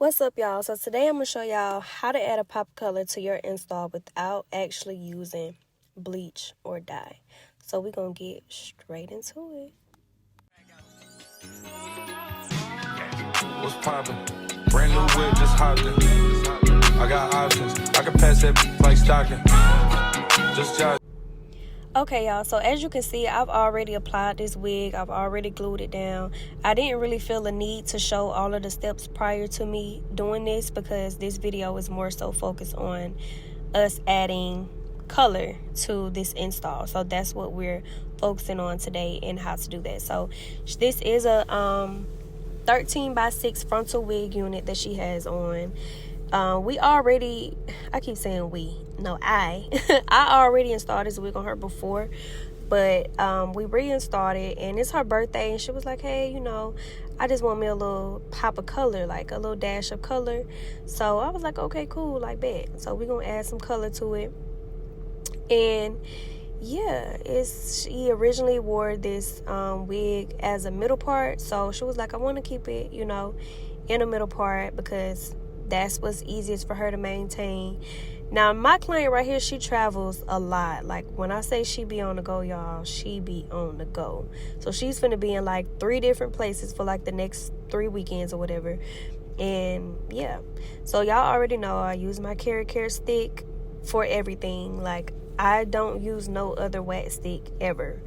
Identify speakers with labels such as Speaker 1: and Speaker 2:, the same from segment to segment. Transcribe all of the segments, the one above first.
Speaker 1: What's up, y'all? So today I'm going to show y'all how to add a pop color to your install without actually using bleach or dye. So we're going to get straight into it.
Speaker 2: What's poppin'? Brand new whip, just hopped in. I got options. I can pass that like stocking. Just jot.
Speaker 1: Okay, y'all, so as you can see, I've already applied this wig. I've already glued it down. I didn't really feel the need to show all of the steps prior to me doing this because this video is more so focused on us adding color to this install. So that's what we're focusing on today and how to do that. So this is a 13x6 frontal wig unit that she has on. I keep saying we, no, I already installed this wig on her before, but we reinstalled it, and it's her birthday, and she was like, hey, I just want me a little pop of color, like a little dash of color. So I was like, okay, cool, like bet. So we're gonna add some color to it. And yeah, she originally wore this wig as a middle part, so she was like, I want to keep it, in a middle part because that's what's easiest for her to maintain. Now, my client right here, she travels a lot. Like, when I say she be on the go, y'all, she be on the go. So she's finna be in like 3 different places for like the next 3 weekends or whatever. And yeah, so y'all already know I use my Carrot Care stick for everything. Like, I don't use no other wax stick ever.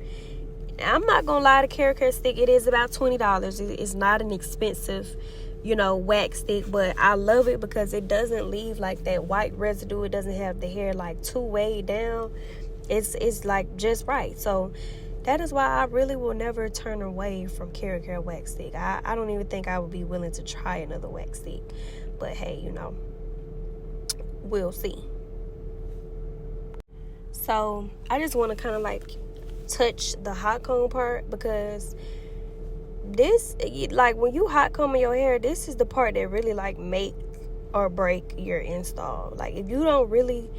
Speaker 1: I'm not gonna lie, the Carrot Care stick, it is about $20. It's not an expensive wax stick, but I love it because it doesn't leave like that white residue. It doesn't have the hair like too weighed down. It's like just right. So that is why I really will never turn away from Carrot Care wax stick. I don't even think I would be willing to try another wax stick, but hey, we'll see. So I just want to kind of like touch the hot comb part because this, like, when you hot combing your hair, this is the part that really like make or break your install. Like, if you don't really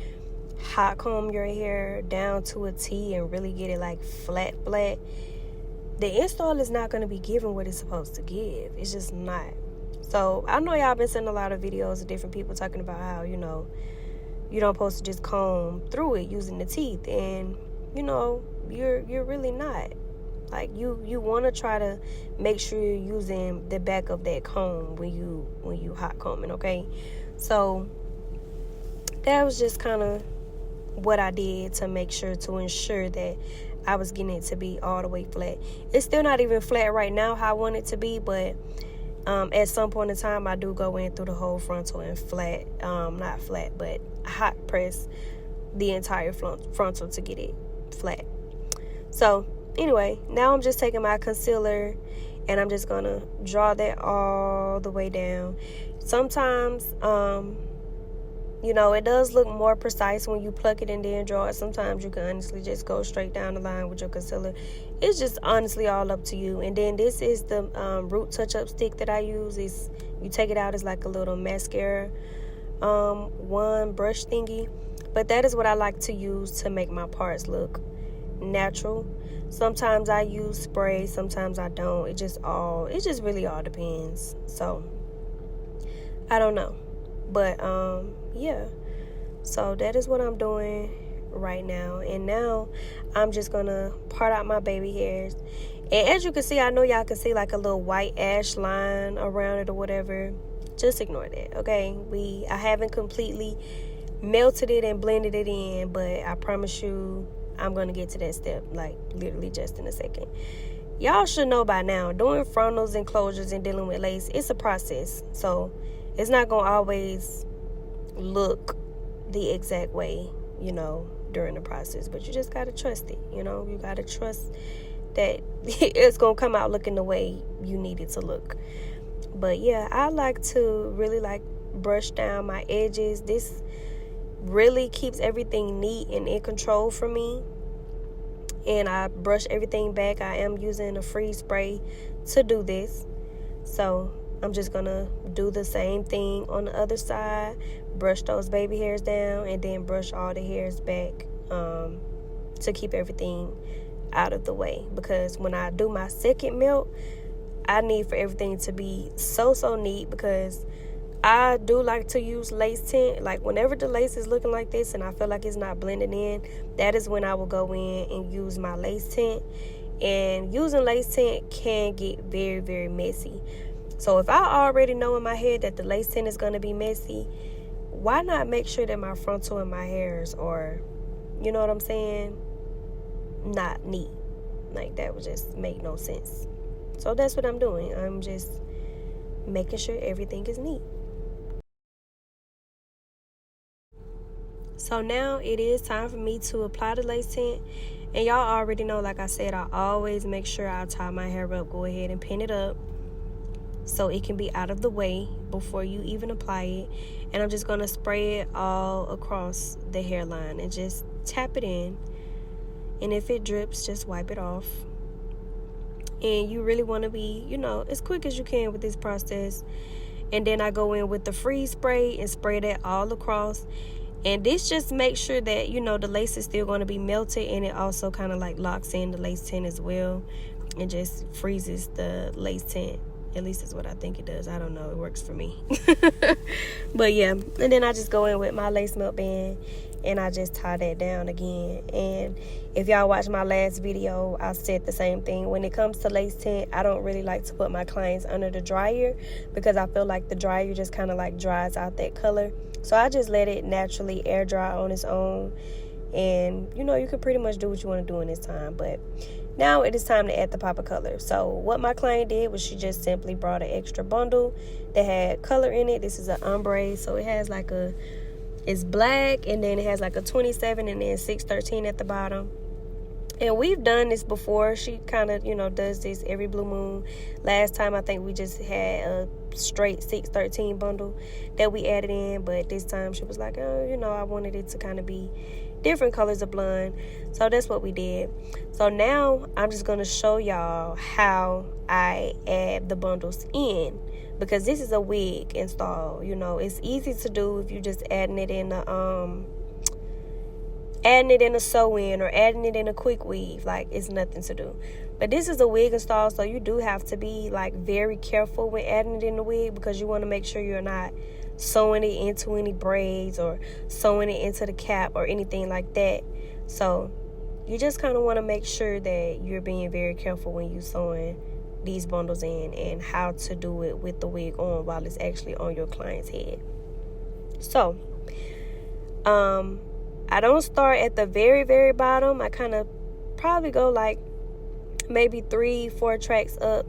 Speaker 1: hot comb your hair down to a T and really get it like flat, the install is not going to be giving what it's supposed to give. It's just not. So I know y'all been seeing a lot of videos of different people talking about how you don't supposed to just comb through it using the teeth, and you're really not. Like, you want to try to make sure you're using the back of that comb when you hot combing, okay? So that was just kind of what I did to ensure that I was getting it to be all the way flat. It's still not even flat right now how I want it to be, but at some point in time I do go in through the whole frontal and not flat, but hot press the entire frontal to get it flat. So anyway, now I'm just taking my concealer and I'm just gonna draw that all the way down. Sometimes it does look more precise when you pluck it and then draw it. Sometimes you can honestly just go straight down the line with your concealer. It's just honestly all up to you. And then this is the root touch-up stick that I use. You take it out as like a little mascara one brush thingy, but that is what I like to use to make my parts look natural. Sometimes I use spray, sometimes I don't. It just really all depends. So I don't know, but yeah, so that is what I'm doing right now. And now I'm just gonna part out my baby hairs, and as you can see, I know y'all can see like a little white ash line around it or whatever. Just ignore that, okay? I haven't completely melted it and blended it in, but I promise you I'm gonna get to that step like literally just in a second. Y'all should know by now, doing frontals and closures and dealing with lace, it's a process. So it's not gonna always look the exact way, during the process, but you just gotta trust it. You gotta trust that it's gonna come out looking the way you need it to look. But yeah, I like to really like brush down my edges. This really keeps everything neat and in control for me, and I brush everything back. I am using a freeze spray to do this, so I'm just gonna do the same thing on the other side, brush those baby hairs down, and then brush all the hairs back to keep everything out of the way, because when I do my second melt, I need for everything to be so neat, because I do like to use lace tint. Like whenever the lace is looking like this and I feel like it's not blending in, that is when I will go in and use my lace tint. And using lace tint can get very, very messy. So if I already know in my head that the lace tint is going to be messy, why not make sure that my frontal and my hairs are, you know what I'm saying, not neat? Like that would just make no sense. So that's what I'm doing. I'm just making sure everything is neat. So now it is time for me to apply the lace tint. And y'all already know, like I said, I always make sure I tie my hair up, go ahead and pin it up so it can be out of the way before you even apply it. And I'm just going to spray it all across the hairline and just tap it in. And if it drips, just wipe it off. And you really want to be, you know, as quick as you can with this process. And then I go in with the freeze spray and spray that all across. And this just makes sure that, you know, the lace is still going to be melted, and it also kind of like locks in the lace tint as well and just freezes the lace tint. At least that's what I think it does. I don't know. It works for me. But yeah, and then I just go in with my lace melt band and I just tie that down again. And if y'all watch my last video, I said the same thing. When it comes to lace tint, I don't really like to put my clients under the dryer because I feel like the dryer just kind of like dries out that color. So I just let it naturally air dry on its own. And, you know, you can pretty much do what you want to do in this time. But now it is time to add the pop of color. So what my client did was she just simply brought an extra bundle that had color in it. This is an ombre. So it has like it's black, and then it has like a 27 and then 613 at the bottom. And we've done this before. She kind of, you know, does this every blue moon. Last time I think we just had a straight 613 bundle that we added in, but this time she was like, oh, you know, I wanted it to kind of be different colors of blonde. So that's what we did. So now I'm just going to show y'all how I add the bundles in, because this is a wig install. You know, it's easy to do if you just adding it in a sew-in or adding it in a quick weave. Like, it's nothing to do. But this is a wig install, so you do have to be like very careful when adding it in the wig, because you want to make sure you're not sewing it into any braids or sewing it into the cap or anything like that. So you just kind of want to make sure that you're being very careful when you're sewing these bundles in, and how to do it with the wig on while it's actually on your client's head. So I don't start at the very, very bottom. I kind of probably go like maybe 3-4 tracks up,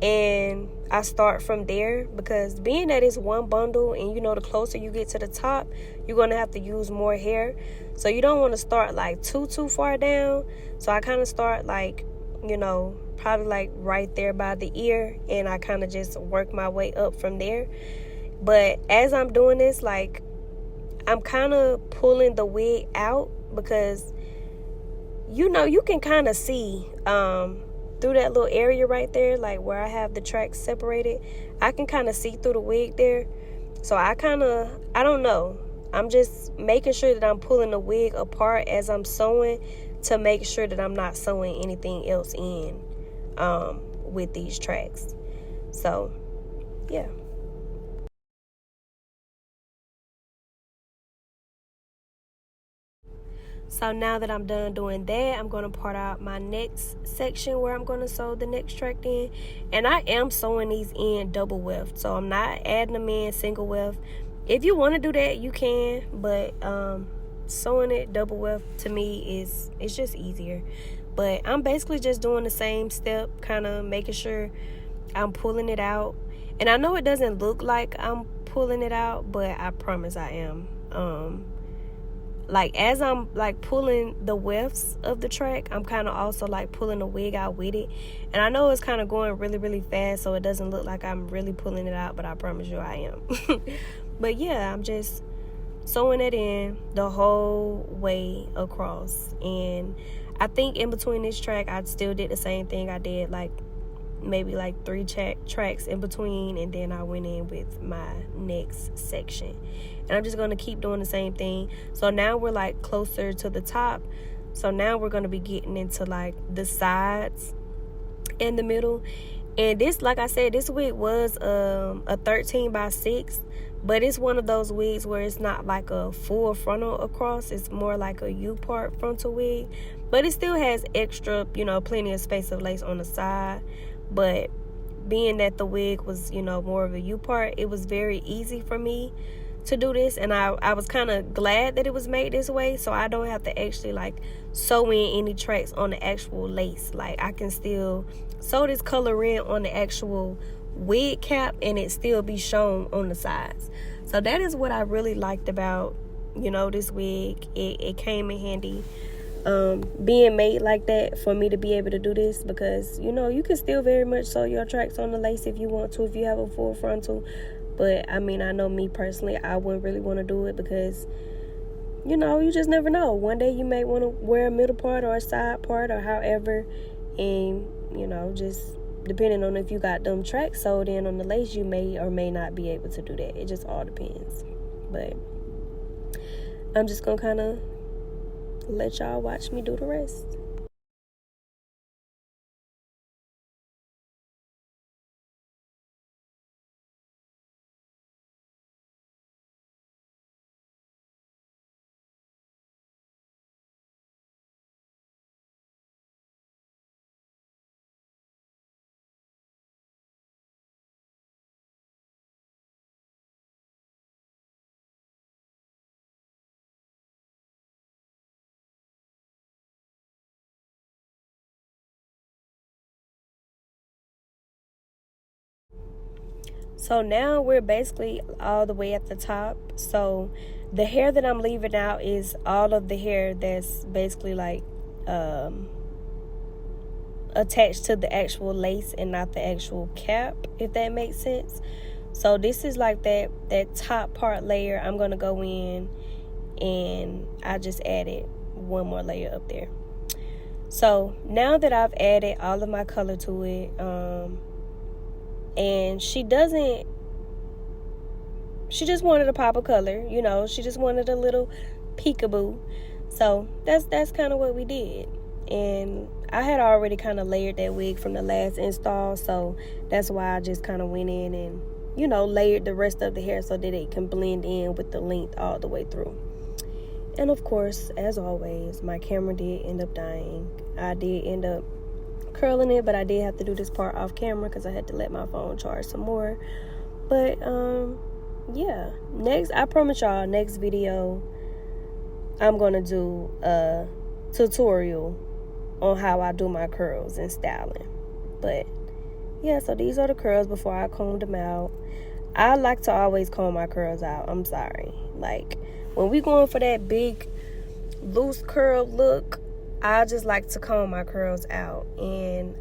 Speaker 1: and I start from there, because being that it's one bundle, and you know, the closer you get to the top, you're going to have to use more hair. So you don't want to start like too far down. So I kind of start like, you know, probably like right there by the ear, and I kind of just work my way up from there. But as I'm doing this, like, I'm kind of pulling the wig out, because, you know, you can kind of see through that little area right there, like where I have the tracks separated. I can kind of see through the wig there. So I don't know. I'm just making sure that I'm pulling the wig apart as I'm sewing, to make sure that I'm not sewing anything else in with these tracks. So, yeah. So now that I'm done doing that, I'm going to part out my next section where I'm going to sew the next track in. And I am sewing these in double weft, so I'm not adding them in single weft. If you want to do that, you can, but sewing it double weft to me it's just easier. But I'm basically just doing the same step, kind of making sure I'm pulling it out. And I know it doesn't look like I'm pulling it out, but I promise I am. Like, as I'm like pulling the wefts of the track, I'm kind of also like pulling the wig out with it. And I know it's kind of going really, really fast, so it doesn't look like I'm really pulling it out, but I promise you I am. But yeah, I'm just sewing it in the whole way across. And I think in between this track, I still did the same thing. I did like maybe like 3 tracks in between, and then I went in with my next section. And I'm just going to keep doing the same thing. So now we're like closer to the top. So now we're going to be getting into like the sides and the middle. And this, like I said, this wig was a 13 by 6, but it's one of those wigs where it's not like a full frontal across. It's more like a U-part frontal wig, but it still has extra, plenty of space of lace on the side. But being that the wig was, more of a U-part, it was very easy for me to do this, and I was kind of glad that it was made this way, so I don't have to actually like sew in any tracks on the actual lace. Like, I can still sew this color in on the actual wig cap and it still be shown on the sides. So that is what I really liked about, this wig. It came in handy being made like that for me to be able to do this, because you can still very much sew your tracks on the lace if you want to, if you have a full frontal. But I mean, I know me personally, I wouldn't really want to do it because you just never know. One day you may want to wear a middle part or a side part or however, and just depending on if you got them tracks sewed in on the lace, you may or may not be able to do that. It just all depends. But I'm just gonna kind of let y'all watch me do the rest. So now we're basically all the way at the top. So the hair that I'm leaving out is all of the hair that's basically like attached to the actual lace and not the actual cap, if that makes sense. So this is like that top part layer. I'm gonna go in and I just added one more layer up there. So now that I've added all of my color to it, and she just wanted a pop of color, she just wanted a little peekaboo. So that's kind of what we did. And I had already kind of layered that wig from the last install, so that's why I just kind of went in and layered the rest of the hair so that it can blend in with the length all the way through. And of course, as always, my camera did end up dying. I did end up curling it, but I did have to do this part off camera because I had to let my phone charge some more. But yeah, I promise y'all, next video I'm gonna do a tutorial on how I do my curls and styling. But yeah, so these are the curls before I combed them out. I like to always comb my curls out. I'm sorry, like when we going for that big loose curl look, I just like to comb my curls out. And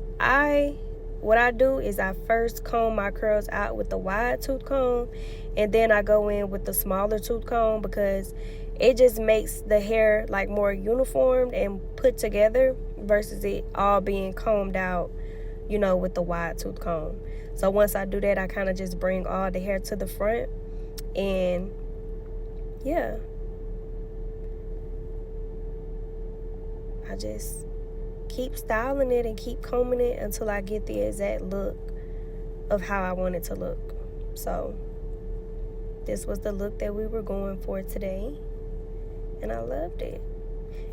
Speaker 1: what I do is I first comb my curls out with the wide tooth comb, and then I go in with the smaller tooth comb, because it just makes the hair like more uniformed and put together versus it all being combed out, with the wide tooth comb. So once I do that, I kind of just bring all the hair to the front, and yeah, I just keep styling it and keep combing it until I get the exact look of how I want it to look. So this was the look that we were going for today, and I loved it.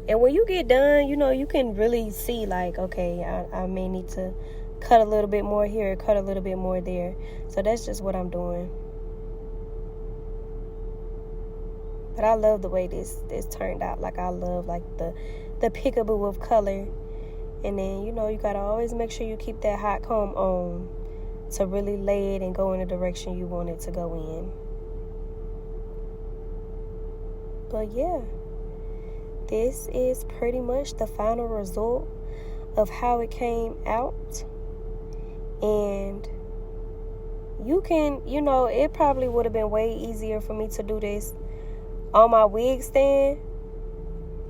Speaker 1: And when you get done, you can really see like, okay, I may need to cut a little bit more here, cut a little bit more there. So that's just what I'm doing. But I love the way this turned out. Like, I love like the peekaboo of color. And then you gotta always make sure you keep that hot comb on to really lay it and go in the direction you want it to go in. But yeah, this is pretty much the final result of how it came out. And you can, it probably would have been way easier for me to do this on my wig stand,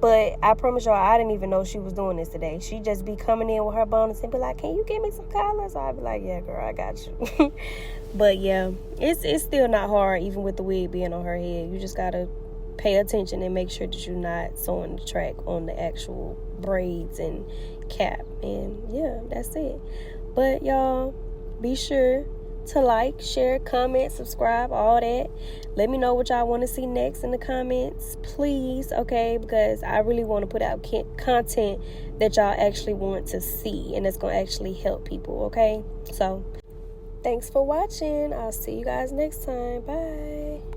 Speaker 1: but I promise y'all, I didn't even know she was doing this today. She just be coming in with her bonus and be like, can you give me some colors? So I'd be like, yeah, girl, I got you. But yeah, it's still not hard, even with the wig being on her head. You just gotta pay attention and make sure that you're not sewing the track on the actual braids and cap. And yeah, that's it. But y'all, be sure to like, share, comment, subscribe, all that. Let me know what y'all want to see next in the comments, please, okay? Because I really want to put out content that y'all actually want to see and it's going to actually help people, okay? So, thanks for watching. I'll see you guys next time. Bye.